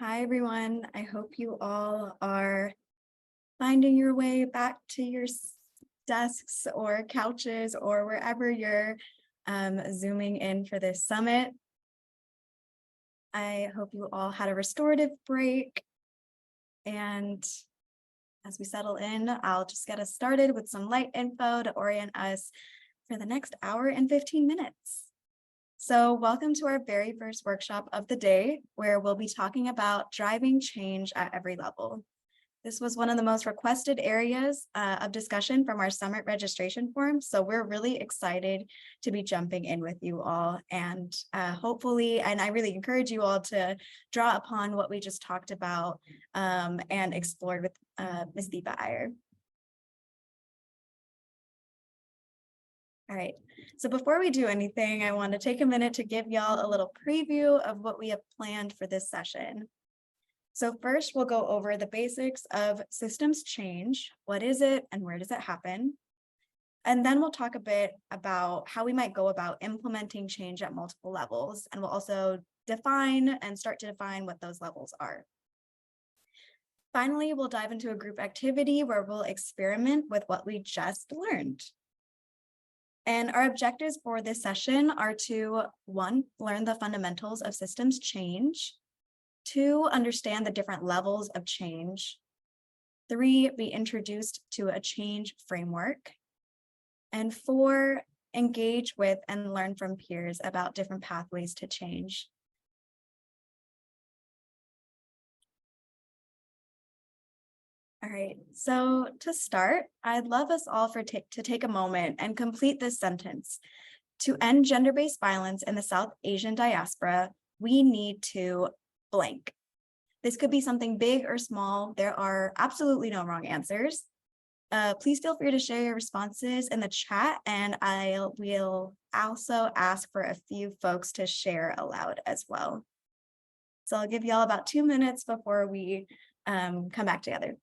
Hi, everyone. I hope you all are finding your way back to your desks or couches or wherever you're zooming in for this summit. I hope you all had a restorative break. And as we settle in, I'll just get us started with some light info to orient us for the next hour and 15 minutes. So welcome to our very first workshop of the day, where we'll be talking about driving change at every level. This was one of the most requested areas of discussion from our summit registration form. So we're really excited to be jumping in with you all, and hopefully, and I really encourage you all to draw upon what we just talked about and explored with Ms. Deepa Iyer. All right, so before we do anything, I want to take a minute to give y'all a little preview of what we have planned for this session. So first, we'll go over the basics of systems change. What is it and where does it happen? And then we'll talk a bit about how we might go about implementing change at multiple levels. And we'll also start to define what those levels are. Finally, we'll dive into a group activity where we'll experiment with what we just learned. And our objectives for this session are to, 1, learn the fundamentals of systems change. 2, understand the different levels of change. 3, be introduced to a change framework. And 4, engage with and learn from peers about different pathways to change. All right, so to start, I'd love us all to take a moment and complete this sentence. To end gender-based violence in the South Asian diaspora, we need to blank. This could be something big or small. There are absolutely no wrong answers. Please feel free to share your responses in the chat, and I will also ask for a few folks to share aloud as well. So I'll give y'all about 2 minutes before we come back together.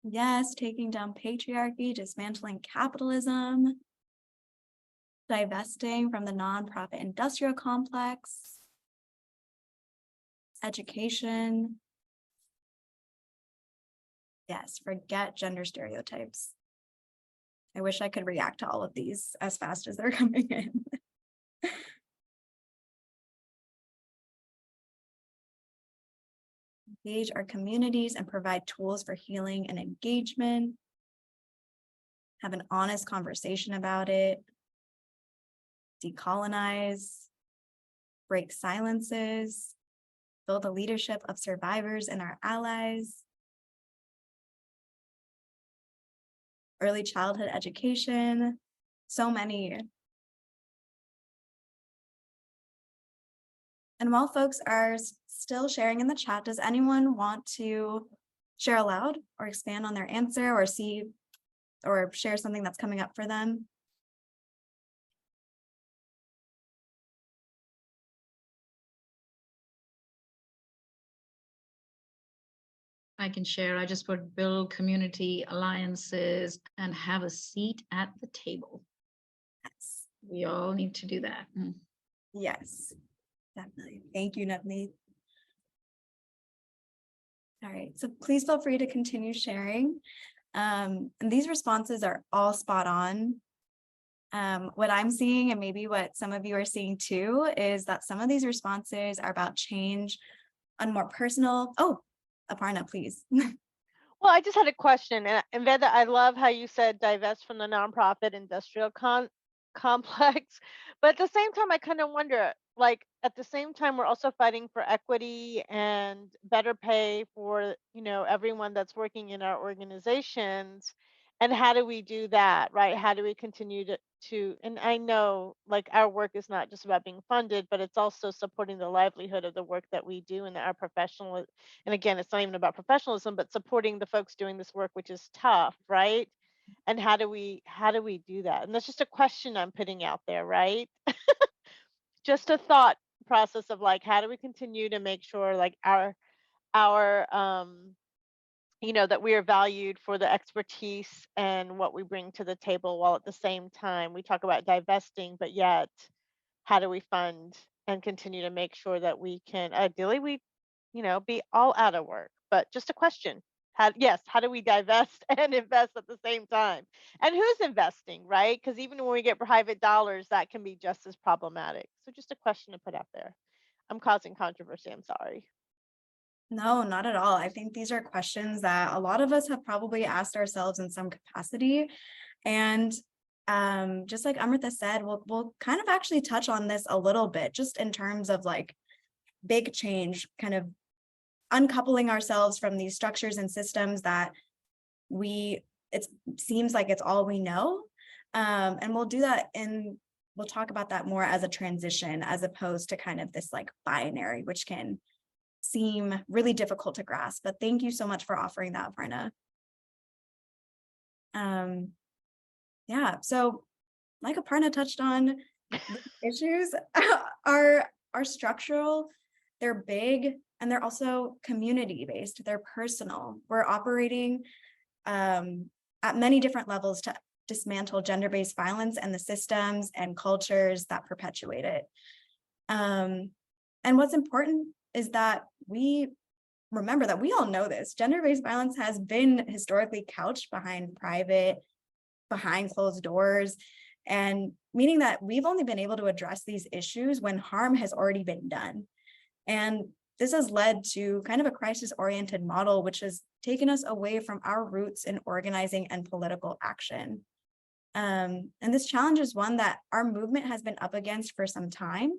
Yes, taking down patriarchy, dismantling capitalism, divesting from the nonprofit industrial complex, education. Yes, forget gender stereotypes. I wish I could react to all of these as fast as they're coming in. Engage our communities and provide tools for healing and engagement. Have an honest conversation about it. Decolonize. Break silences. Build the leadership of survivors and our allies. Early childhood education. So many. And while folks are still sharing in the chat, does anyone want to share aloud or expand on their answer or share something that's coming up for them? I can share. I just put build community alliances and have a seat at the table. Yes. We all need to do that. Yes, definitely. Thank you, Navneet. All right, so please feel free to continue sharing. And these responses are all spot on. What I'm seeing, and maybe what some of you are seeing too, is that some of these responses are about change on more personal. Oh, Aparna, please. Well, I just had a question, and Veda, I love how you said divest from the nonprofit industrial complex, but at the same time, I kind of wonder, like, at the same time, we're also fighting for equity and better pay for, everyone that's working in our organizations. And how do we do that, right? How do we continue to, and I know, like, our work is not just about being funded, but it's also supporting the livelihood of the work that we do and our professional. And again, it's not even about professionalism, but supporting the folks doing this work, which is tough, right? And how do we do that? And that's just a question I'm putting out there, right? Just a thought process of like, how do we continue to make sure like our that we are valued for the expertise and what we bring to the table, while at the same time we talk about divesting, but yet how do we fund and continue to make sure that we can ideally be all out of work. But just a question. How do we divest and invest at the same time? And who's investing, right? Because even when we get private dollars, that can be just as problematic. So just a question to put out there. I'm causing controversy, I'm sorry. No, not at all. I think these are questions that a lot of us have probably asked ourselves in some capacity. And just like Amrita said, we'll kind of actually touch on this a little bit, just in terms of like big change, kind of uncoupling ourselves from these structures and systems that it seems like it's all we know. And we'll do that we'll talk about that more as a transition, as opposed to kind of this like binary, which can seem really difficult to grasp. But thank you so much for offering that, Aparna. Yeah, so like Aparna touched on, the issues are structural, they're big, and they're also community-based, they're personal. We're operating at many different levels to dismantle gender-based violence and the systems and cultures that perpetuate it. And what's important is that we remember that we all know this. Gender-based violence has been historically couched behind closed doors, and meaning that we've only been able to address these issues when harm has already been done. And this has led to kind of a crisis-oriented model, which has taken us away from our roots in organizing and political action. And this challenge is one that our movement has been up against for some time.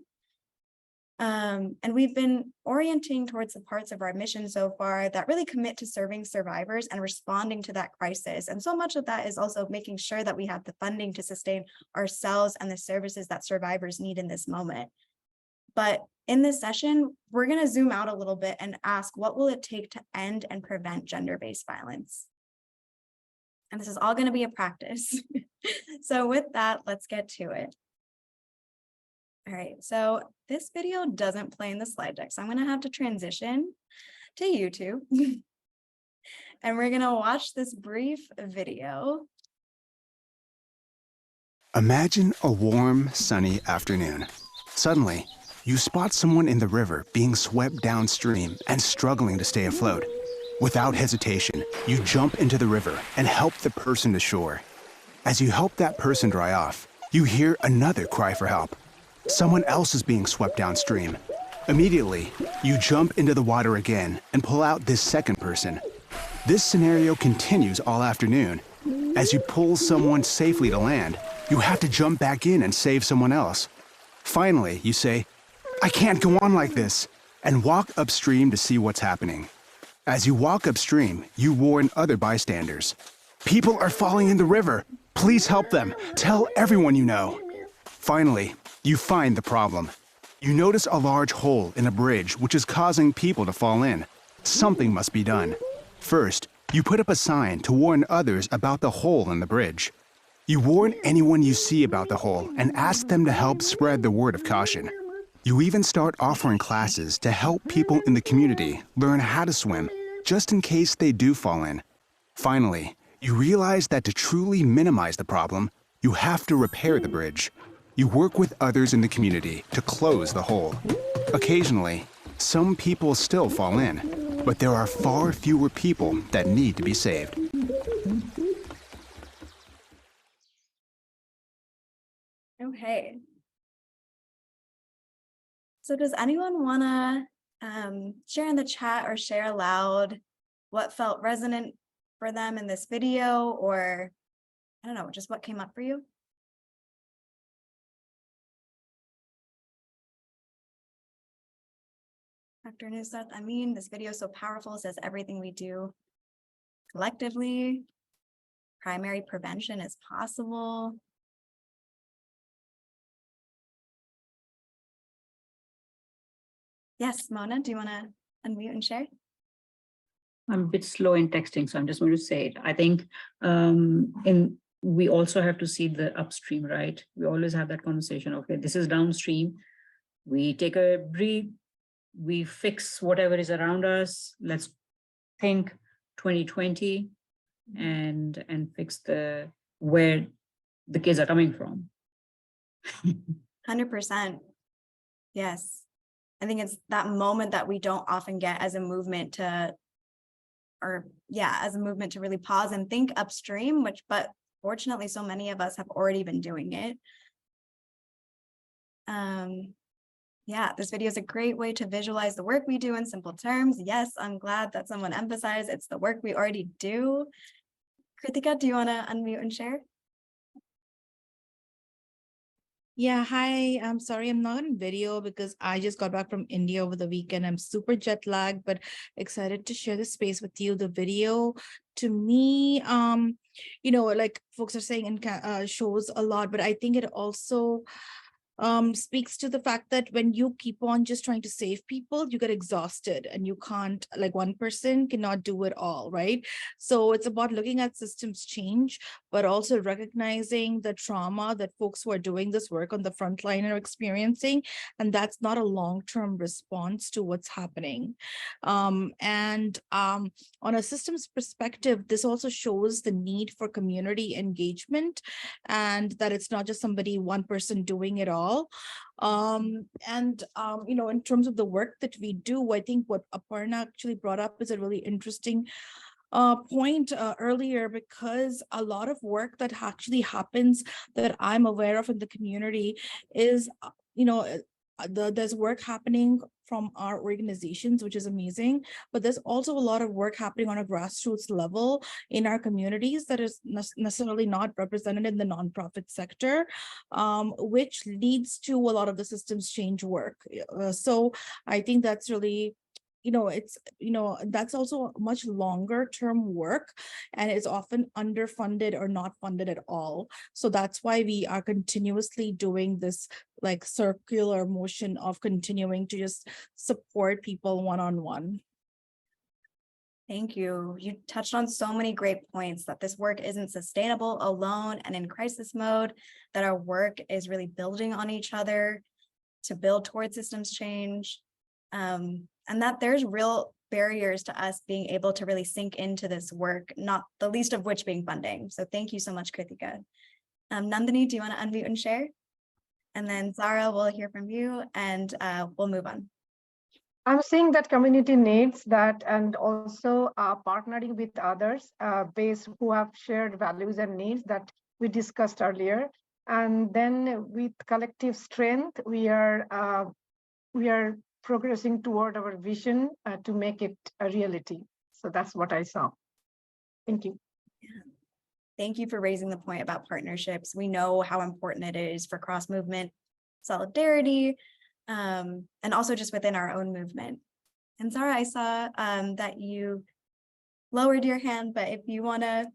And we've been orienting towards the parts of our mission so far that really commit to serving survivors and responding to that crisis. And so much of that is also making sure that we have the funding to sustain ourselves and the services that survivors need in this moment. But in this session, we're going to zoom out a little bit and ask, what will it take to end and prevent gender-based violence? And this is all going to be a practice. So with that, let's get to it. All right, so this video doesn't play in the slide deck, so I'm going to have to transition to YouTube. And we're going to watch this brief video. Imagine a warm, sunny afternoon. Suddenly, you spot someone in the river being swept downstream and struggling to stay afloat. Without hesitation, you jump into the river and help the person to shore. As you help that person dry off, you hear another cry for help. Someone else is being swept downstream. Immediately, you jump into the water again and pull out this second person. This scenario continues all afternoon. As you pull someone safely to land, you have to jump back in and save someone else. Finally, you say, "I can't go on like this," and walk upstream to see what's happening. As you walk upstream, you warn other bystanders. "People are falling in the river. Please help them. Tell everyone you know." Finally, you find the problem. You notice a large hole in a bridge which is causing people to fall in. Something must be done. First, you put up a sign to warn others about the hole in the bridge. You warn anyone you see about the hole and ask them to help spread the word of caution. You even start offering classes to help people in the community learn how to swim, just in case they do fall in. Finally, you realize that to truly minimize the problem, you have to repair the bridge. You work with others in the community to close the hole. Occasionally, some people still fall in, but there are far fewer people that need to be saved. Okay. So does anyone want to share in the chat or share aloud what felt resonant for them in this video, or I don't know, just what came up for you? Dr. Nusrat, this video is so powerful, says everything we do collectively, primary prevention is possible. Yes, Mona, do you want to unmute and share? I'm a bit slow in texting, so I'm just going to say it. I think we also have to see the upstream, right? We always have that conversation. Okay, this is downstream. we take a breathe, we fix whatever is around us. Let's think 2020 and fix where the kids are coming from. 100%. Yes. I think it's that moment that we don't often get as a movement to really pause and think upstream, but fortunately so many of us have already been doing it. Yeah, this video is a great way to visualize the work we do in simple terms. Yes, I'm glad that someone emphasized it's the work we already do. Kritika, do you want to unmute and share? Yeah, hi. I'm sorry I'm not on video because I just got back from India over the weekend. I'm super jet lagged, but excited to share the space with you. The video to me, like folks are saying, shows a lot, but I think it also speaks to the fact that when you keep on just trying to save people, you get exhausted and you can't, like one person cannot do it all, right? So it's about looking at systems change, but also recognizing the trauma that folks who are doing this work on the front line are experiencing. And that's not a long-term response to what's happening. On a systems perspective, this also shows the need for community engagement and that it's not just one person doing it all. In terms of the work that we do, I think what Aparna actually brought up is a really interesting point earlier, because a lot of work that actually happens that I'm aware of in the community is, there's work happening from our organizations, which is amazing, but there's also a lot of work happening on a grassroots level in our communities that is necessarily not represented in the nonprofit sector, which leads to a lot of the systems change work. So I think that's really, that's also much longer term work and is often underfunded or not funded at all. So that's why we are continuously doing this like circular motion of continuing to just support people one-on-one. Thank you. You touched on so many great points, that this work isn't sustainable alone and in crisis mode, that our work is really building on each other to build towards systems change. And that there's real barriers to us being able to really sink into this work, not the least of which being funding. So thank you so much, Kritika. Nandini, do you want to unmute and share? And then Zara, we'll hear from you and we'll move on. I'm seeing that community needs that, and also partnering with others who have shared values and needs that we discussed earlier. And then with collective strength, we are progressing toward our vision to make it a reality. So that's what I saw. Thank you. Yeah. Thank you for raising the point about partnerships. We know how important it is for cross-movement solidarity, and also just within our own movement. And Zara, I saw that you lowered your hand, but if you want to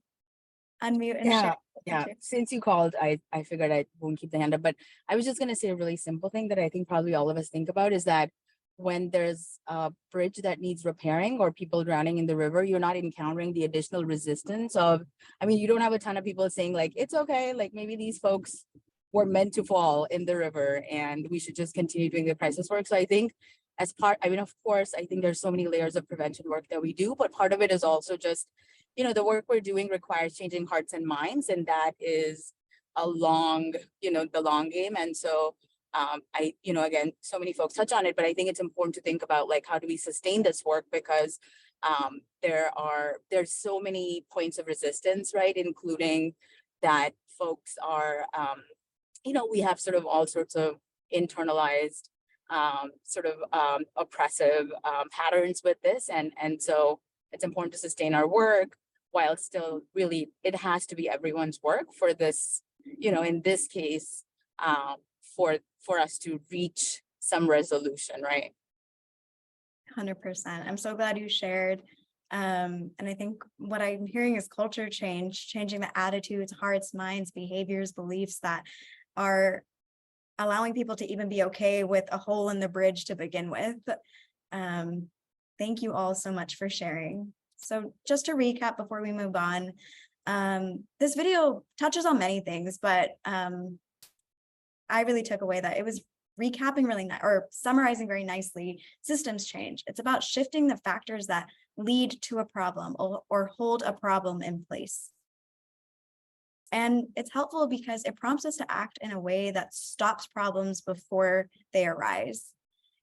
unmute and share. Yeah, since you called, I figured I won't keep the hand up, but I was just going to say a really simple thing that I think probably all of us think about is that when there's a bridge that needs repairing or people drowning in the river, you're not encountering the additional resistance of, you don't have a ton of people saying like, it's okay, like maybe these folks were meant to fall in the river and we should just continue doing the crisis work. So I think as part, of course, I think there's so many layers of prevention work that we do, but part of it is also just, the work we're doing requires changing hearts and minds, and that is a long, the long game. And so again, so many folks touch on it, but I think it's important to think about like, how do we sustain this work? Because there's so many points of resistance, right? Including that folks are, we have sort of all sorts of internalized oppressive patterns with this. And so it's important to sustain our work while still really, it has to be everyone's work for this, in this case, for us to reach some resolution, right? 100%. I'm so glad you shared. And I think what I'm hearing is culture change, changing the attitudes, hearts, minds, behaviors, beliefs that are allowing people to even be okay with a hole in the bridge to begin with. Thank you all so much for sharing. So just to recap before we move on, this video touches on many things, but I really took away that it was recapping really nice or summarizing very nicely systems change. It's about shifting the factors that lead to a problem or hold a problem in place. And it's helpful because it prompts us to act in a way that stops problems before they arise.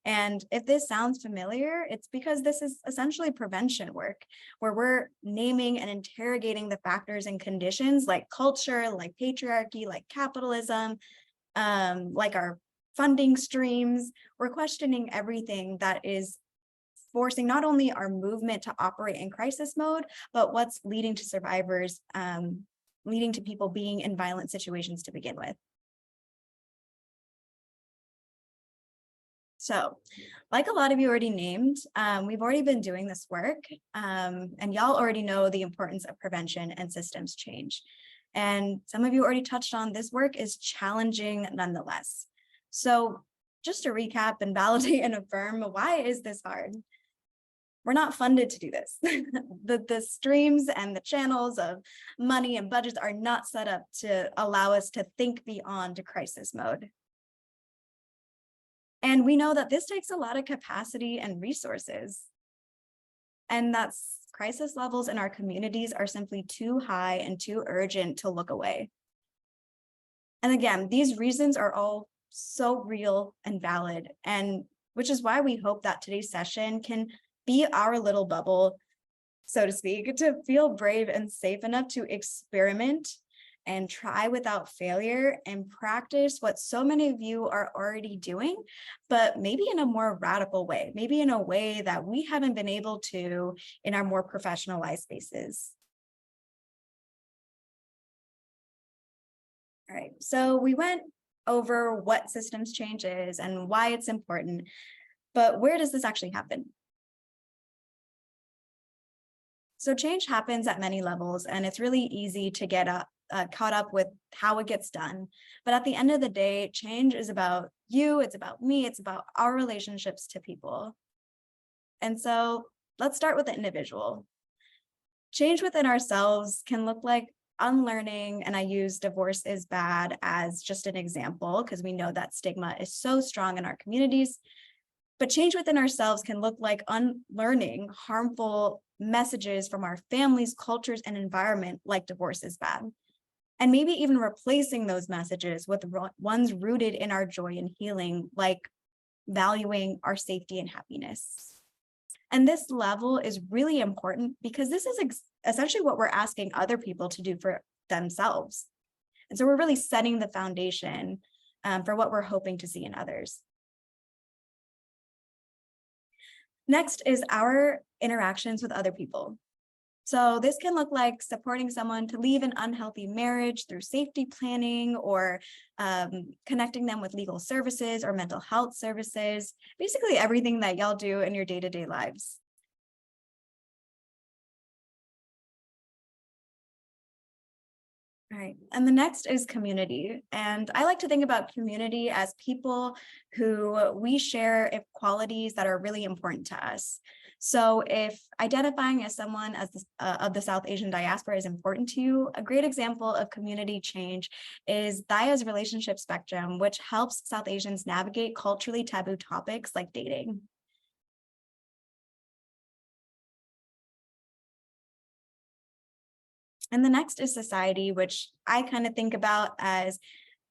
And if this sounds familiar, it's because this is essentially prevention work, where we're naming and interrogating the factors and conditions like culture, like patriarchy, like capitalism, like our funding streams. We're questioning everything that is forcing not only our movement to operate in crisis mode, but what's leading to survivors, leading to people being in violent situations to begin with. So, like a lot of you already named, we've already been doing this work, and y'all already know the importance of prevention and systems change. And some of you already touched on this work is challenging nonetheless. So just to recap and validate and affirm, why is this hard? We're not funded to do this. The streams and the channels of money and budgets are not set up to allow us to think beyond crisis mode. And we know that this takes a lot of capacity and resources. And that's crisis levels in our communities are simply too high and too urgent to look away. And again, these reasons are all so real and valid, and which is why we hope that today's session can be our little bubble, so to speak, to feel brave and safe enough to experiment and try without failure and practice what so many of you are already doing, but maybe in a more radical way, maybe in a way that we haven't been able to in our more professionalized spaces. All right, so we went over what systems change is and why it's important, but where does this actually happen? So change happens at many levels, and it's really easy to get caught up with how it gets done. But at the end of the day, change is about you, it's about me, it's about our relationships to people. And so let's start with the individual. Change within ourselves can look like unlearning, and I use divorce is bad as just an example because we know that stigma is so strong in our communities. But change within ourselves can look like unlearning harmful messages from our families, cultures, and environment, like divorce is bad. And maybe even replacing those messages with ones rooted in our joy and healing, like valuing our safety and happiness. And this level is really important because this is essentially what we're asking other people to do for themselves. And so we're really setting the foundation for what we're hoping to see in others. Next is our interactions with other people. So this can look like supporting someone to leave an unhealthy marriage through safety planning, or connecting them with legal services or mental health services, basically everything that y'all do in your day-to-day lives. All right, and the next is community. And I like to think about community as people who we share qualities that are really important to us. So if identifying as someone of the South Asian diaspora is important to you, a great example of community change is Daya's relationship spectrum, which helps South Asians navigate culturally taboo topics like dating. And the next is society, which I kind of think about as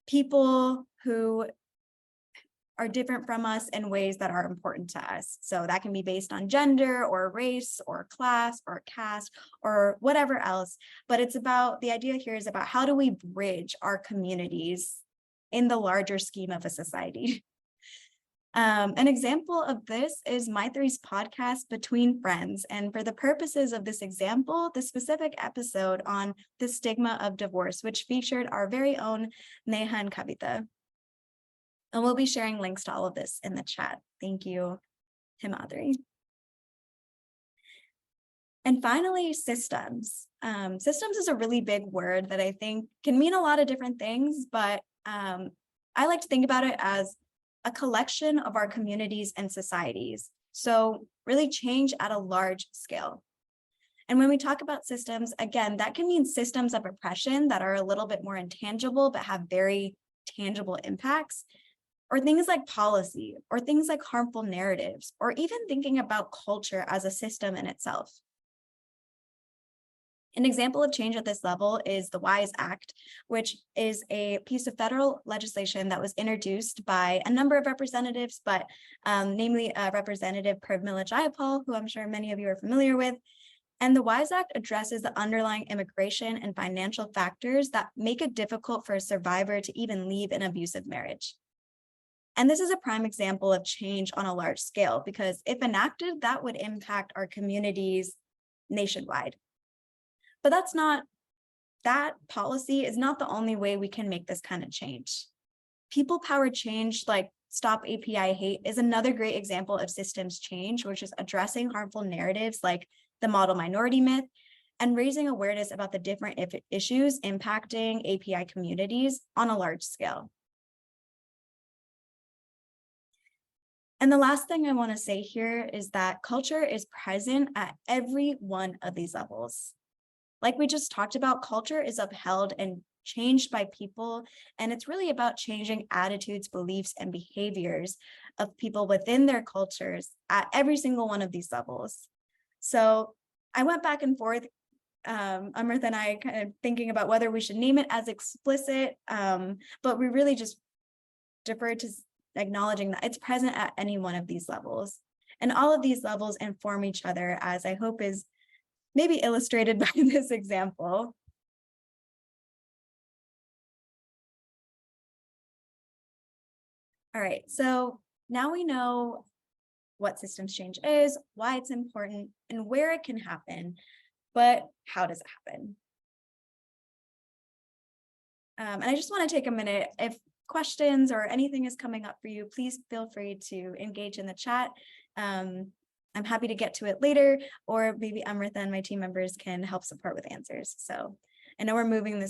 people who are different from us in ways that are important to us. So that can be based on gender or race or class or caste or whatever else. But it's about, the idea here is about how do we bridge our communities in the larger scheme of a society. An example of this is My3's podcast, Between Friends. And for the purposes of this example, the specific episode on the stigma of divorce, which featured our very own Neha and Kavita. And we'll be sharing links to all of this in the chat. Thank you, Himadri. And finally, systems. Systems is a really big word that I think can mean a lot of different things, but I like to think about it as a collection of our communities and societies. So really change at a large scale. And when we talk about systems, again, that can mean systems of oppression that are a little bit more intangible, but have very tangible impacts. or things like policy, or things like harmful narratives, or even thinking about culture as a system in itself. An example of change at this level is the WISE Act, which is a piece of federal legislation that was introduced by a number of representatives, but namely Representative Privilege Jayapal, who I'm sure many of you are familiar with. And the WISE Act addresses the underlying immigration and financial factors that make it difficult for a survivor to even leave an abusive marriage. And this is a prime example of change on a large scale, because if enacted, that would impact our communities nationwide. But that policy is not the only way we can make this kind of change. People-powered change like Stop API Hate is another great example of systems change, which is addressing harmful narratives like the model minority myth and raising awareness about the different issues impacting API communities on a large scale. And the last thing I want to say here is that culture is present at every one of these levels. Like we just talked about, culture is upheld and changed by people, and it's really about changing attitudes, beliefs, and behaviors of people within their cultures at every single one of these levels. So I went back and forth, Amrita and I, kind of thinking about whether we should name it as explicit, but we really just deferred to acknowledging that it's present at any one of these levels. And all of these levels inform each other, as I hope is maybe illustrated by this example. All right, so now we know what systems change is, why it's important, and where it can happen, but how does it happen? And I just want to take a minute. If questions or anything is coming up for you, please feel free to engage in the chat. I'm happy to get to it later, or maybe Amrita and my team members can help support with answers. So I know we're moving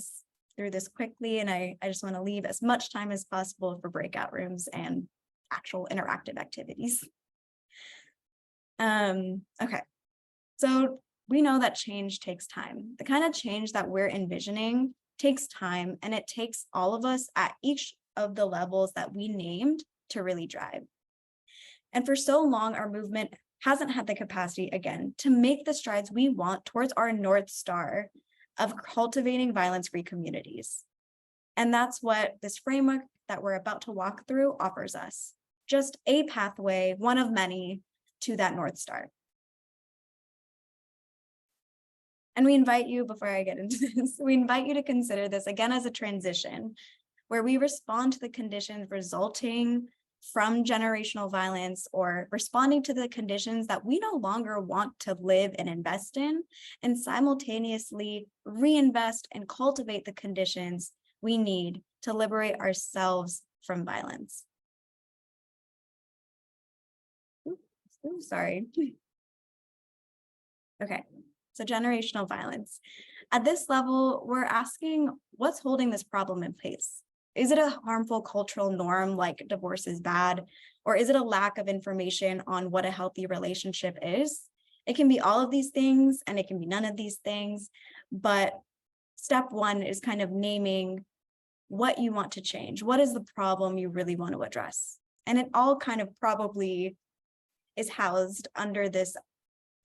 through this quickly, and I just want to leave as much time as possible for breakout rooms and actual interactive activities. Okay, so we know that change takes time. The kind of change that we're envisioning takes time, and it takes all of us at each of the levels that we named to really drive. And for so long, our movement hasn't had the capacity, again, to make the strides we want towards our North Star of cultivating violence-free communities. And that's what this framework that we're about to walk through offers us. Just a pathway, one of many, to that North Star. And we invite you, before I get into this, we invite you to consider this again as a transition, where we respond to the conditions resulting from generational violence, or responding to the conditions that we no longer want to live and invest in, and simultaneously reinvest and cultivate the conditions we need to liberate ourselves from violence. Ooh, sorry. Okay, so generational violence. At this level, we're asking, what's holding this problem in place? Is it a harmful cultural norm like divorce is bad? Or is it a lack of information on what a healthy relationship is? It can be all of these things, and it can be none of these things. But step one is kind of naming what you want to change. What is the problem you really want to address? And it all kind of probably is housed under this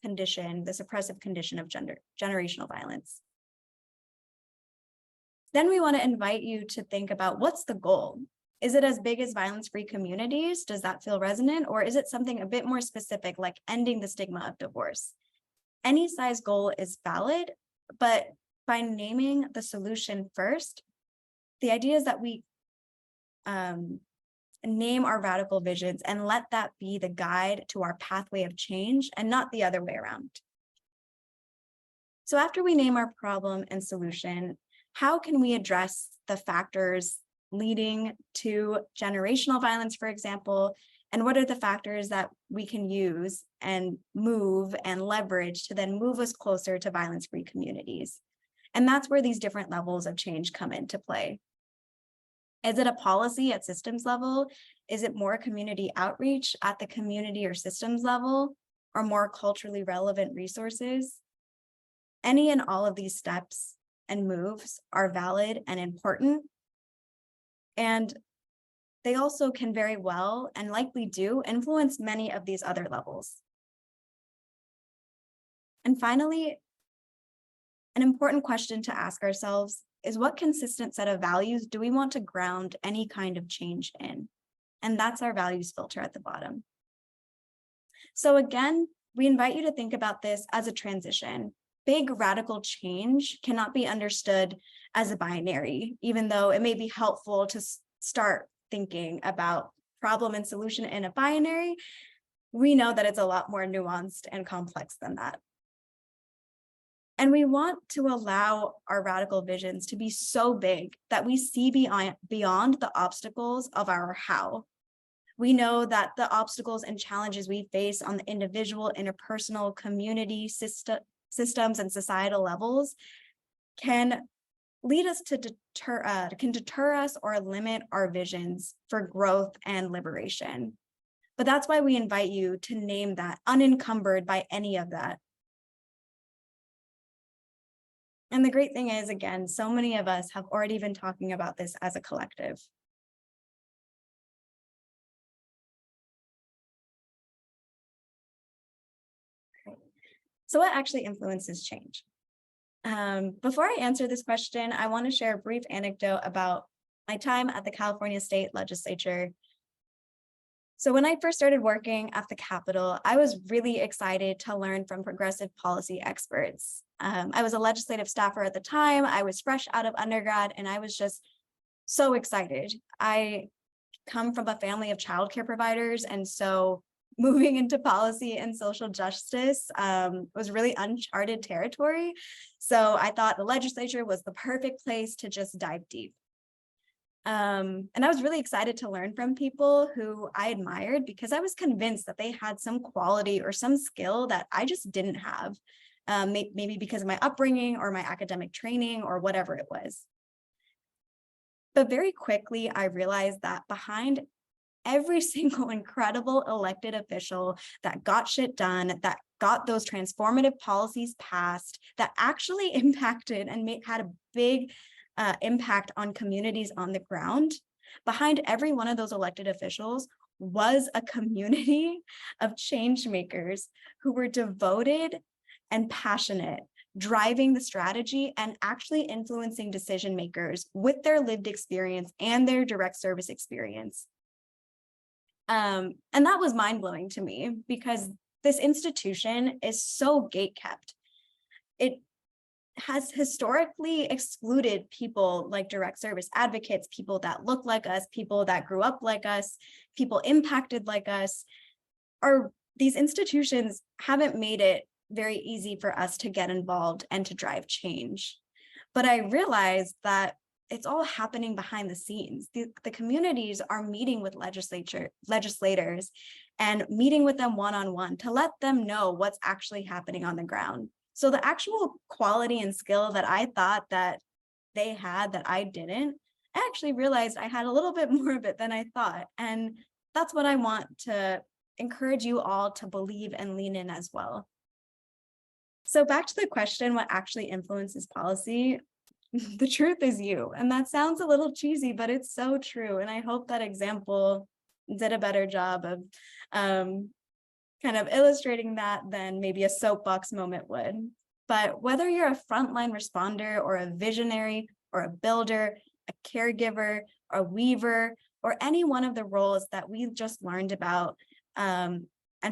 condition, this oppressive condition of generational violence. Then we want to invite you to think about, what's the goal? Is it as big as violence-free communities? Does that feel resonant? Or is it something a bit more specific, like ending the stigma of divorce? Any size goal is valid, but by naming the solution first, the idea is that we name our radical visions and let that be the guide to our pathway of change, and not the other way around. So after we name our problem and solution, how can we address the factors leading to generational violence, for example, and what are the factors that we can use and move and leverage to then move us closer to violence-free communities? And that's where these different levels of change come into play. Is it a policy at systems level? Is it more community outreach at the community or systems level, or more culturally relevant resources? Any and all of these steps and moves are valid and important. And they also can very well, and likely do, influence many of these other levels. And finally, an important question to ask ourselves is, what consistent set of values do we want to ground any kind of change in? And that's our values filter at the bottom. So again, we invite you to think about this as a transition. Big radical change cannot be understood as a binary, even though it may be helpful to start thinking about problem and solution in a binary. We know that it's a lot more nuanced and complex than that. And we want to allow our radical visions to be so big that we see beyond the obstacles of our how. We know that the obstacles and challenges we face on the individual, interpersonal, community, systems, and societal levels can lead us to deter us or limit our visions for growth and liberation. But that's why we invite you to name that, unencumbered by any of that. And the great thing is, again, so many of us have already been talking about this as a collective. So what actually influences change? Before I answer this question, I want to share a brief anecdote about my time at the California State Legislature. So when I first started working at the Capitol, I was really excited to learn from progressive policy experts. I was a legislative staffer at the time. I was fresh out of undergrad, and I was just so excited. I come from a family of childcare providers, and so moving into policy and social justice was really uncharted territory. So I thought the legislature was the perfect place to just dive deep. And I was really excited to learn from people who I admired, because I was convinced that they had some quality or some skill that I just didn't have, maybe because of my upbringing or my academic training or whatever it was. But very quickly, I realized that behind every single incredible elected official that got shit done, that got those transformative policies passed, that actually impacted and had a big impact on communities on the ground, behind every one of those elected officials was a community of change makers who were devoted and passionate, driving the strategy and actually influencing decision makers with their lived experience and their direct service experience. And that was mind-blowing to me, because this institution is so gatekept. It has historically excluded people like direct service advocates, people that look like us, people that grew up like us, people impacted like us. Or these institutions haven't made it very easy for us to get involved and to drive change. But I realized that it's all happening behind the scenes. The communities are meeting with legislators and meeting with them one-on-one to let them know what's actually happening on the ground. So the actual quality and skill that I thought that they had that I didn't, I actually realized I had a little bit more of it than I thought. And that's what I want to encourage you all to believe and lean in as well. So back to the question, what actually influences policy? The truth is you. And that sounds a little cheesy, but it's so true. And I hope that example did a better job of kind of illustrating that than maybe a soapbox moment would. But whether you're a frontline responder or a visionary or a builder, a caregiver, a weaver, or any one of the roles that we just learned about and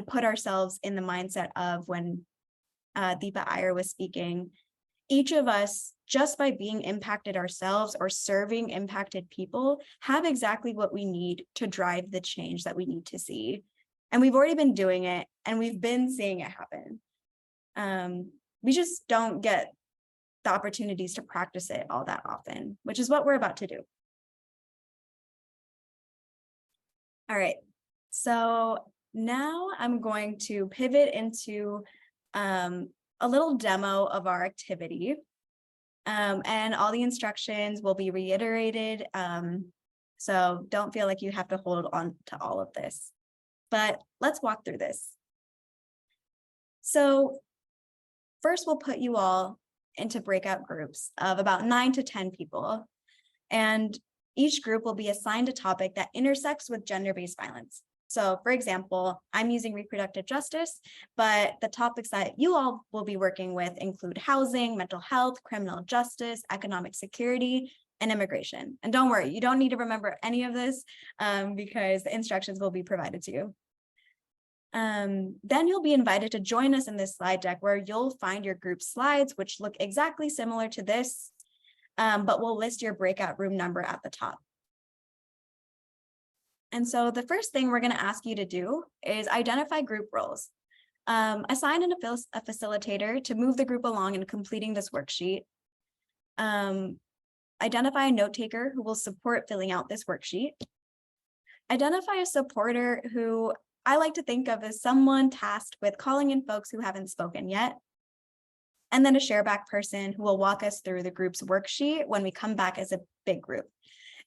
put ourselves in the mindset of when Deepa Iyer was speaking, each of us, just by being impacted ourselves or serving impacted people, have exactly what we need to drive the change that we need to see. And we've already been doing it, and we've been seeing it happen. We just don't get the opportunities to practice it all that often, which is what we're about to do. All right, so now I'm going to pivot into a little demo of our activity. And all the instructions will be reiterated. So don't feel like you have to hold on to all of this, but let's walk through this. So first, we'll put you all into breakout groups of about 9 to 10 people. And Each group will be assigned a topic that intersects with gender-based violence. So for example, I'm using reproductive justice, but the topics that you all will be working with include housing, mental health, criminal justice, economic security, and immigration. And don't worry, you don't need to remember any of this because the instructions will be provided to you. Then you'll be invited to join us in this slide deck where you'll find your group slides, which look exactly similar to this, but we'll list your breakout room number at the top. And so the first thing we're going to ask you to do is identify group roles. Assign a facilitator to move the group along in completing this worksheet. Identify a note taker who will support filling out this worksheet. Identify a supporter who I like to think of as someone tasked with calling in folks who haven't spoken yet. And then a shareback person who will walk us through the group's worksheet when we come back as a big group.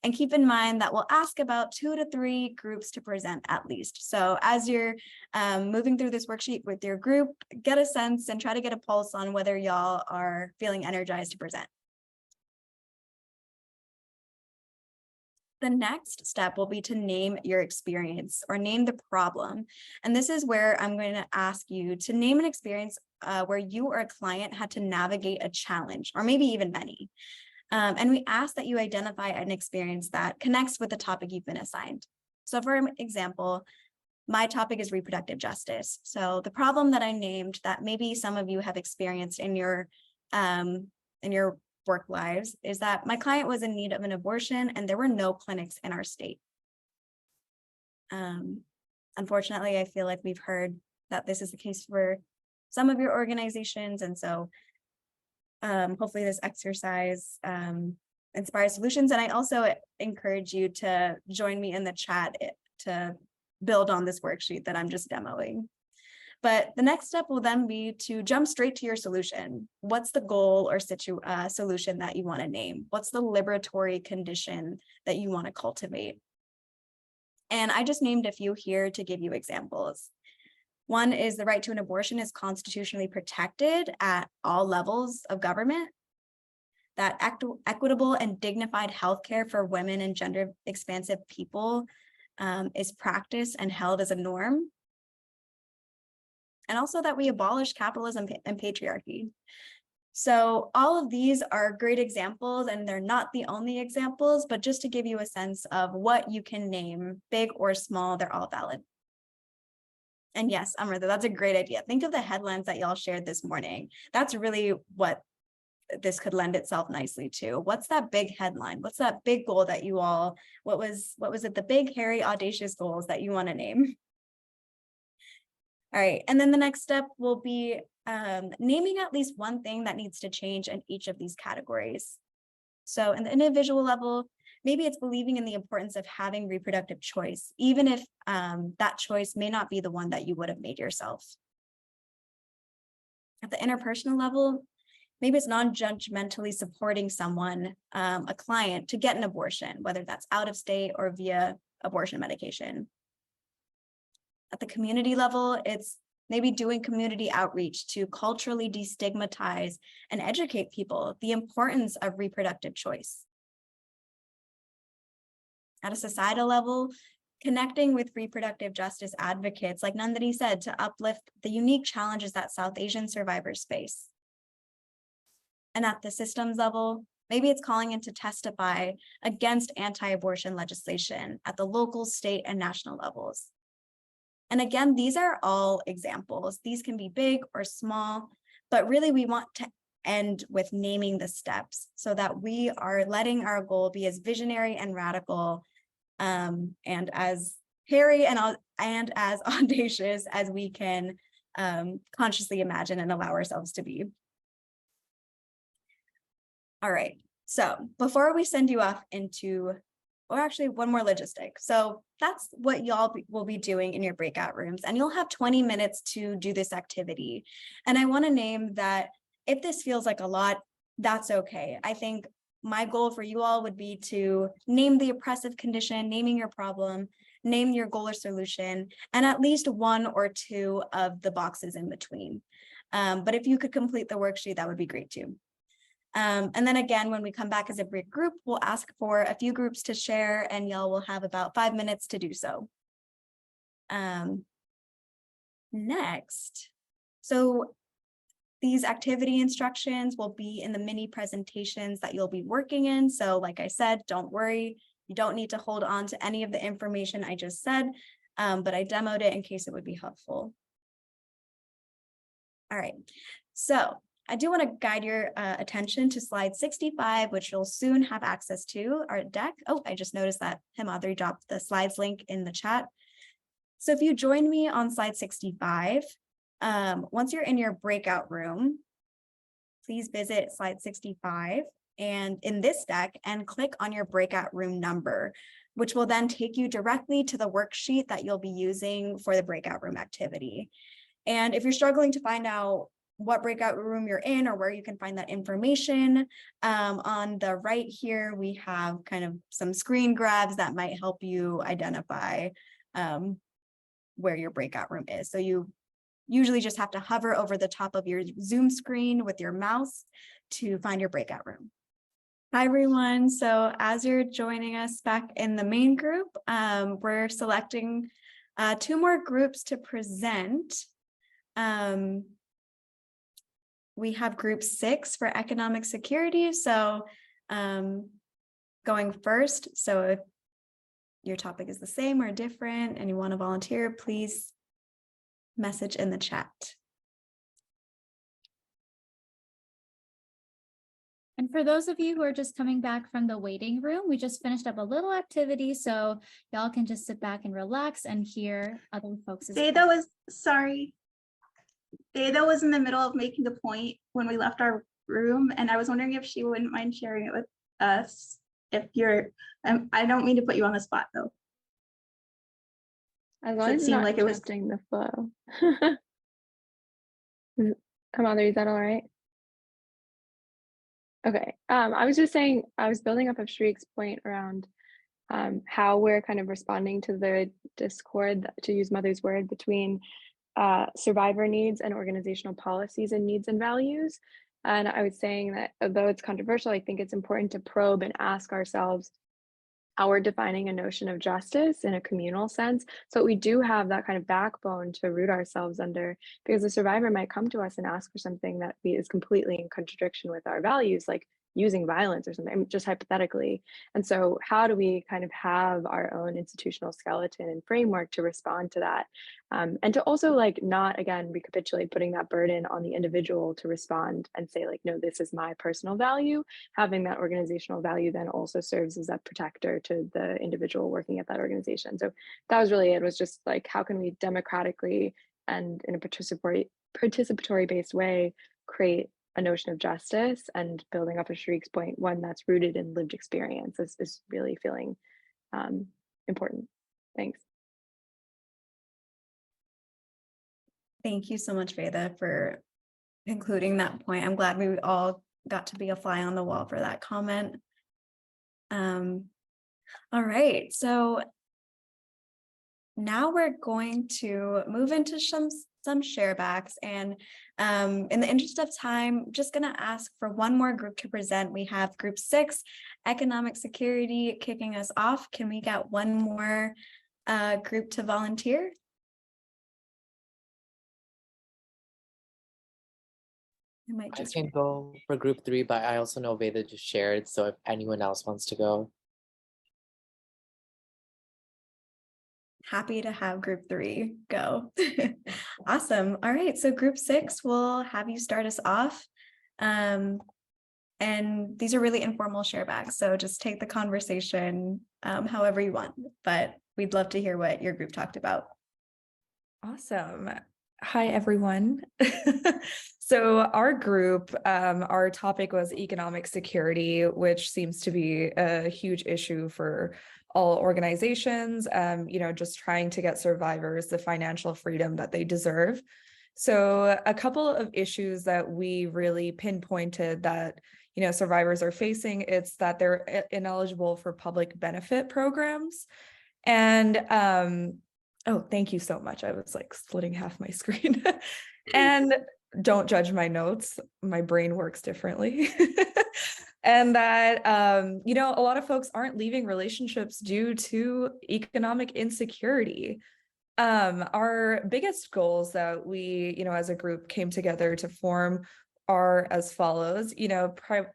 And keep in mind that we'll ask about 2 to 3 groups to present at least. So as you're moving through this worksheet with your group, get a sense and try to get a pulse on whether y'all are feeling energized to present. The next step will be to name your experience or name the problem. And this is where I'm going to ask you to name an experience where you or a client had to navigate a challenge, or maybe even many. And we ask that you identify an experience that connects with the topic you've been assigned. So for example, my topic is reproductive justice. So the problem that I named that maybe some of you have experienced in your work lives is that my client was in need of an abortion and there were no clinics in our state. Unfortunately, I feel like we've heard that this is the case for some of your organizations. And so hopefully this exercise inspires solutions. And I also encourage you to join me in the chat to build on this worksheet that I'm just demoing. But the next step will then be to jump straight to your solution. What's the goal or solution that you want to name? What's the liberatory condition that you want to cultivate? And I just named a few here to give you examples. One is the right to an abortion is constitutionally protected at all levels of government. That equitable and dignified healthcare for women and gender expansive people is practiced and held as a norm. And also that we abolish capitalism and patriarchy. So all of these are great examples, and they're not the only examples, but just to give you a sense of what you can name, big or small, they're all valid. And yes, Amrita, that's a great idea. Think of the headlines that y'all shared this morning. That's really what this could lend itself nicely to. What's that big headline? What's that big goal that you all, what was it, the big, hairy, audacious goals that you want to name? All right, and then the next step will be naming at least one thing that needs to change in each of these categories. So in the individual level, maybe it's believing in the importance of having reproductive choice, even if that choice may not be the one that you would have made yourself. At the interpersonal level, maybe it's non-judgmentally supporting someone, a client, to get an abortion, whether that's out of state or via abortion medication. At the community level, it's maybe doing community outreach to culturally destigmatize and educate people the importance of reproductive choice. At a societal level, connecting with reproductive justice advocates, like Nandini said, to uplift the unique challenges that South Asian survivors face. And at the systems level, maybe it's calling in to testify against anti-abortion legislation at the local, state, and national levels. And again, these are all examples. These can be big or small, but really we want to end with naming the steps so that we are letting our goal be as visionary and radical and as hairy and as audacious as we can consciously imagine and allow ourselves to be. All right, so before we send you off into, or actually one more logistic. So that's what y'all will be doing in your breakout rooms, and you'll have 20 minutes to do this activity. And I want to name that if this feels like a lot, that's okay. I think my goal for you all would be to name the oppressive condition, naming your problem, name your goal or solution, and at least 1 or 2 of the boxes in between. But if you could complete the worksheet, that would be great too. And then again, when we come back as a big group, we'll ask for a few groups to share, and y'all will have about 5 minutes to do so. Next, so these activity instructions will be in the mini presentations that you'll be working in. So like I said, don't worry, you don't need to hold on to any of the information I just said, but I demoed it in case it would be helpful. All right, so I do want to guide your attention to slide 65, which you'll soon have access to our deck. Oh, I just noticed that Himadri dropped the slides link in the chat. So if you join me on slide 65, once you're in your breakout room, please visit slide 65 and in this deck and click on your breakout room number, which will then take you directly to the worksheet that you'll be using for the breakout room activity. And if you're struggling to find out what breakout room you're in or where you can find that information, on the right here, we have kind of some screen grabs that might help you identify where your breakout room is. So you usually just have to hover over the top of your Zoom screen with your mouse to find your breakout room. Hi, everyone. So as you're joining us back in the main group, we're selecting 2 more groups to present. We have group 6 for economic security. So going first, so if your topic is the same or different and you want to volunteer, please message in the chat. And for those of you who are just coming back from the waiting room, we just finished up a little activity, so y'all can just sit back and relax and hear other folks. Data was in the middle of making the point when we left our room, and I was wondering if she wouldn't mind sharing it with us. If you're, I don't mean to put you on the spot though. As long as it seemed not like it was interrupting the flow. Come on, is that all right? Okay. I was just saying, I was building up of Shrik's point around how we're kind of responding to the discord, to use Mother's word, between survivor needs and organizational policies and needs and values. And I was saying that although it's controversial, I think it's important to probe and ask ourselves how we're defining a notion of justice in a communal sense. So we do have that kind of backbone to root ourselves under, because the survivor might come to us and ask for something that is completely in contradiction with our values, like using violence or something, just hypothetically. And so how do we kind of have our own institutional skeleton and framework to respond to that? And to also like not, again, recapitulate putting that burden on the individual to respond and say like, no, this is my personal value. Having that organizational value then also serves as a protector to the individual working at that organization. So that was really it, was just like, how can we democratically and in a participatory based way create a notion of justice, and building up a Shrik's point, one that's rooted in lived experience is really feeling important. Thanks. Thank you so much, Veda, for including that point. I'm glad we all got to be a fly on the wall for that comment. All right, so now we're going to move into some sharebacks, and in the interest of time, I'm just going to ask for one more group to present. We have group 6, economic security, kicking us off. Can we get one more group to volunteer? I can go for group 3, but I also know Veda just shared, so if anyone else wants to go. Happy to have group 3 go. Awesome. All right, so group 6 will have you start us off. And these are really informal sharebacks, so just take the conversation however you want, but we'd love to hear what your group talked about. Awesome. Hi, everyone. So our group, our topic was economic security, which seems to be a huge issue for all organizations, just trying to get survivors the financial freedom that they deserve. So a couple of issues that we really pinpointed that, survivors are facing, it's that they're ineligible for public benefit programs. And oh, thank you so much. I was like splitting half my screen. And don't judge my notes. My brain works differently. And that, you know, a lot of folks aren't leaving relationships due to economic insecurity. Our biggest goals that we, you know, as a group came together to form are as follows, you know,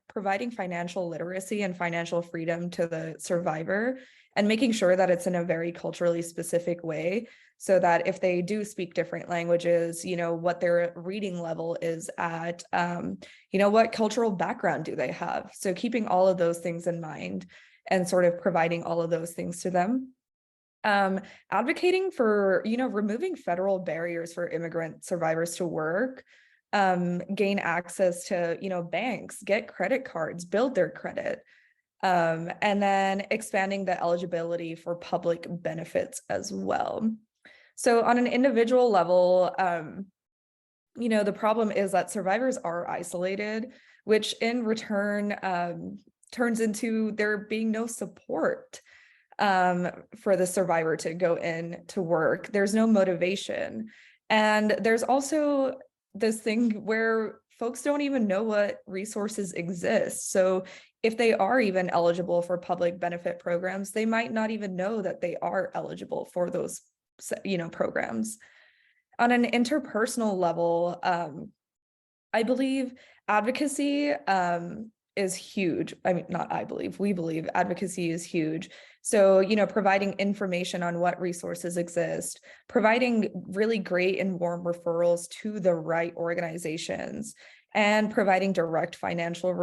providing financial literacy and financial freedom to the survivor and making sure that it's in a very culturally specific way, so that if they do speak different languages, you know, what their reading level is at, you know, what cultural background do they have? So keeping all of those things in mind and sort of providing all of those things to them. Advocating for, you know, removing federal barriers for immigrant survivors to work, gain access to, you know, banks, get credit cards, build their credit, and then expanding the eligibility for public benefits as well. So on an individual level, you know, the problem is that survivors are isolated, which in return turns into there being no support for the survivor to go in to work. There's no motivation. And there's also this thing where folks don't even know what resources exist. So if they are even eligible for public benefit programs, they might not even know that they are eligible for those, you know, programs. On an interpersonal level, I believe advocacy is huge. I mean, not I believe, we believe advocacy is huge. So, you know, providing information on what resources exist, providing really great and warm referrals to the right organizations, and providing direct financial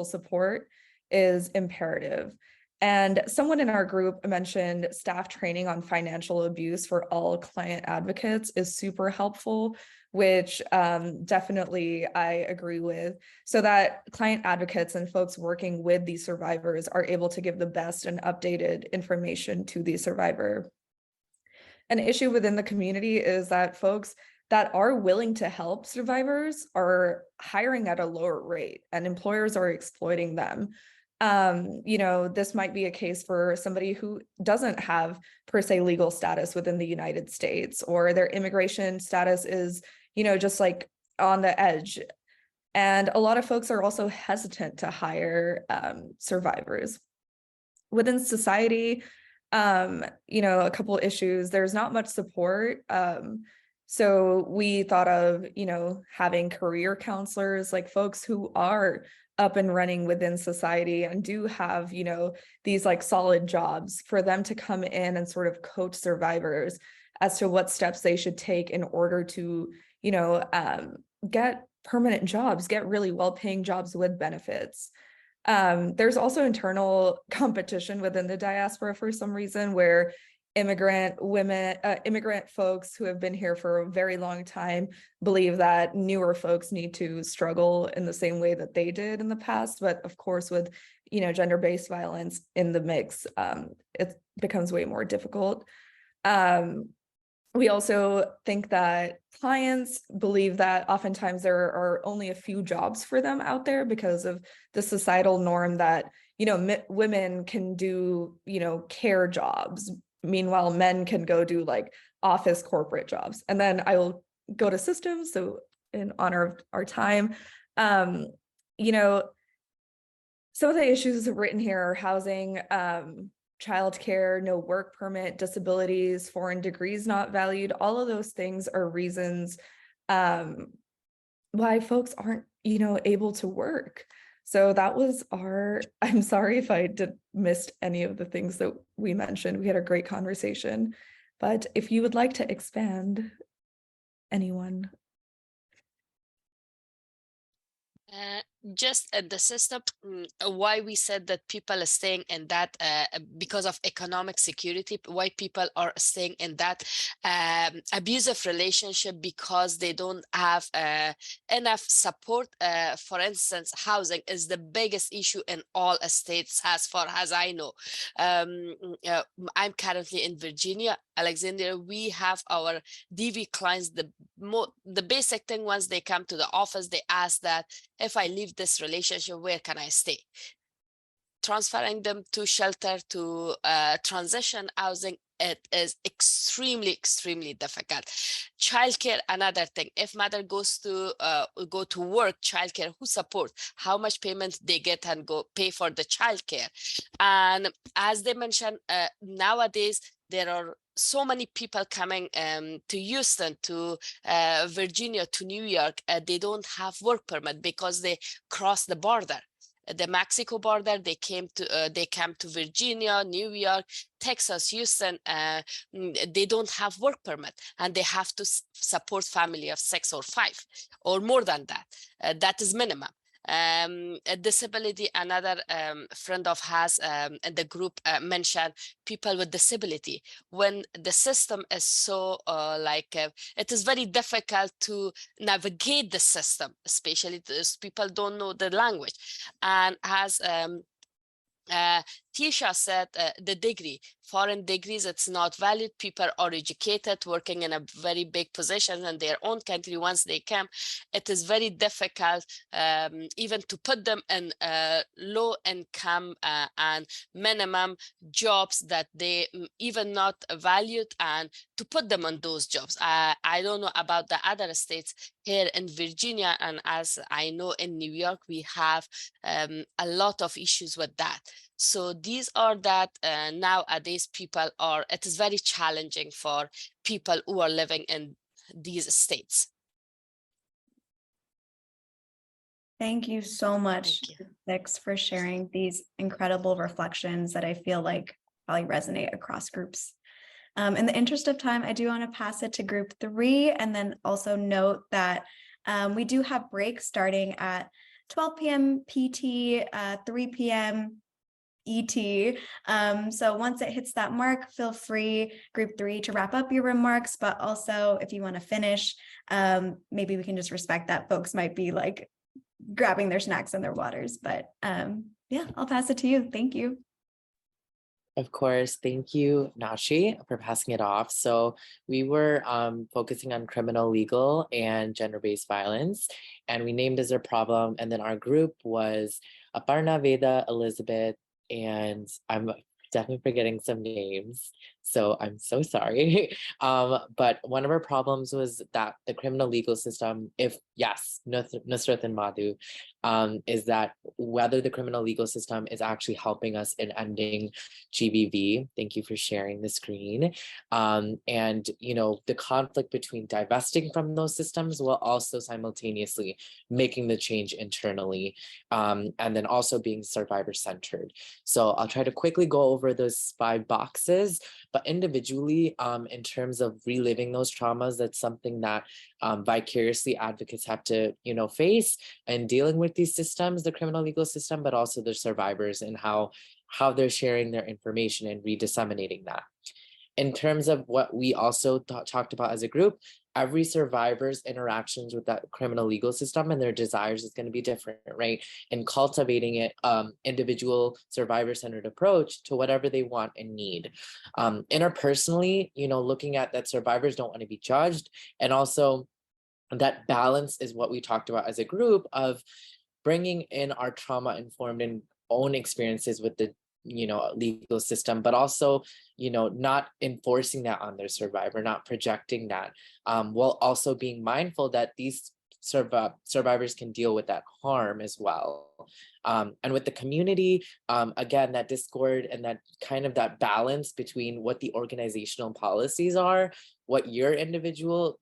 support is imperative. And someone in our group mentioned staff training on financial abuse for all client advocates is super helpful, which definitely I agree with, so that client advocates and folks working with these survivors are able to give the best and updated information to the survivor. An issue within the community is that folks that are willing to help survivors are hiring at a lower rate and employers are exploiting them. You know, this might be a case for somebody who doesn't have per se legal status within the United States, or their immigration status is, you know, just like on the edge. And a lot of folks are also hesitant to hire survivors. Within society, you know, a couple issues, there's not much support. So we thought of, you know, having career counselors, like folks who are up and running within society and do have, you know, these like solid jobs, for them to come in and sort of coach survivors as to what steps they should take in order to, you know, get permanent jobs, get really well-paying jobs with benefits. There's also internal competition within the diaspora for some reason, where immigrant folks who have been here for a very long time believe that newer folks need to struggle in the same way that they did in the past. But of course, with, you know, gender-based violence in the mix, it becomes way more difficult. We also think that clients believe that oftentimes there are only a few jobs for them out there because of the societal norm that, you know, women can do, you know, care jobs. Meanwhile, men can go do like office corporate jobs. And then I will go to systems. So in honor of our time, you know, some of the issues written here are housing, childcare, no work permit, disabilities, foreign degrees not valued. All of those things are reasons why folks aren't, you know, able to work. So that was I'm sorry if I missed any of the things that we mentioned. We had a great conversation, but if you would like to expand, anyone. Just the system, why we said that people are staying in that because of economic security, why people are staying in that abusive relationship, because they don't have enough support. For instance, housing is the biggest issue in all states, as far as I know. I'm currently in Virginia, Alexandria. We have our DV clients, the basic thing, once they come to the office, they ask that, if I leave this relationship, where can I stay? Transferring them to shelter, to transition housing it is extremely difficult. Childcare, another thing. If mother goes to go to work, childcare, who support? How much payment they get and go pay for the childcare? And as they mentioned, nowadays there are so many people coming to Houston, to Virginia, to New York. They don't have work permit because they cross the border, the Mexico border. They came to Virginia, New York, Texas, Houston. They don't have work permit, and they have to support family of 6 or 5 or more than that. That is minimum. A disability, another friend of has in the group mentioned people with disability. When the system is so it is very difficult to navigate the system, especially those people don't know the language. And as Tisha said, the degree, foreign degrees, it's not valid. People are educated, working in a very big position in their own country. Once they come, it is very difficult even to put them in low income and minimum jobs that they even not valued, and to put them on those jobs. I don't know about the other states. Here in Virginia, and as I know in New York, we have a lot of issues with that. So these are that nowadays people are, it is very challenging for people who are living in these states. Thank you so much, Vix, for sharing these incredible reflections that I feel like probably resonate across groups. In the interest of time, I do want to pass it to group 3, and then also note that we do have breaks starting at 12 p.m. PT, 3 p.m. ET. So once it hits that mark, feel free, group 3, to wrap up your remarks, but also if you want to finish, maybe we can just respect that folks might be like grabbing their snacks and their waters, but yeah, I'll pass it to you. Thank you. Of course. Thank you, Nashi, for passing it off. So we were focusing on criminal, legal, and gender-based violence, and we named as a problem. And then our group was Aparna, Veda, Elizabeth, and I'm definitely forgetting some names, so I'm so sorry. But one of our problems was that the criminal legal system, Nusrat and Madhu, is that whether the criminal legal system is actually helping us in ending GBV. Thank you for sharing the screen. And the conflict between divesting from those systems while also simultaneously making the change internally, and then also being survivor-centered. So I'll try to quickly go over those 5 boxes, but individually, in terms of reliving those traumas, that's something that vicariously advocates have to, face and dealing with these systems, the criminal legal system, but also the survivors and how they're sharing their information and redisseminating that. In terms of what we also talked about as a group, every survivor's interactions with that criminal legal system and their desires is going to be different, right? And cultivating it, individual survivor-centered approach to whatever they want and need. Interpersonally, looking at that survivors don't want to be judged, and also that balance is what we talked about as a group of bringing in our trauma-informed and own experiences with the legal system, but also not enforcing that on their survivor, not projecting that, while also being mindful that these survivors can deal with that harm as well. And with the community, again, that discord and that kind of that balance between what the organizational policies are, what your individual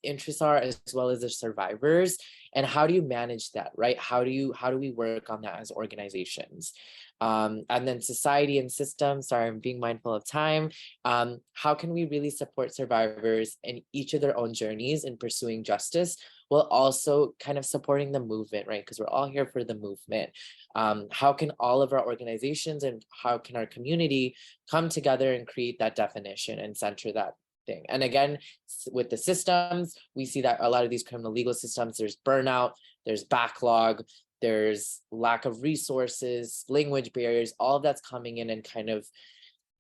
interests are, as well as the survivors, and how do you manage that, right? How do we work on that as organizations? And then society and systems, sorry, I'm being mindful of time. How can we really support survivors in each of their own journeys in pursuing justice, while also kind of supporting the movement, right? Because we're all here for the movement. How can all of our organizations and how can our community come together and create that definition and center that thing? And again, with the systems, we see that a lot of these criminal legal systems, there's burnout, there's backlog, there's lack of resources, language barriers, all of that's coming in and kind of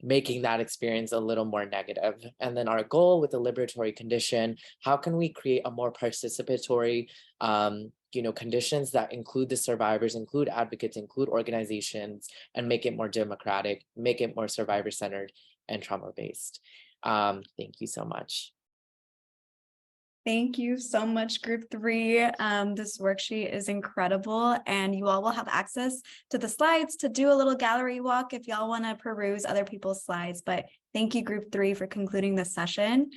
making that experience a little more negative. And then our goal with the liberatory condition, how can we create a more participatory, conditions that include the survivors, include advocates, include organizations, and make it more democratic, make it more survivor-centered, and trauma-based. Thank you so much. Thank you so much, Group 3. This worksheet is incredible, and you all will have access to the slides to do a little gallery walk if y'all want to peruse other people's slides. But thank you, Group 3, for concluding this session.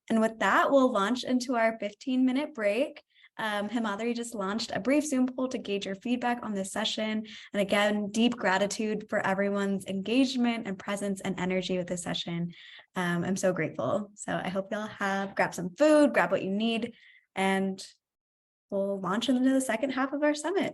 And with that, we'll launch into our 15-minute break. Himadri just launched a brief Zoom poll to gauge your feedback on this session. And again, deep gratitude for everyone's engagement and presence and energy with this session. I'm so grateful. So I hope y'all grab some food, grab what you need, and we'll launch into the second half of our summit.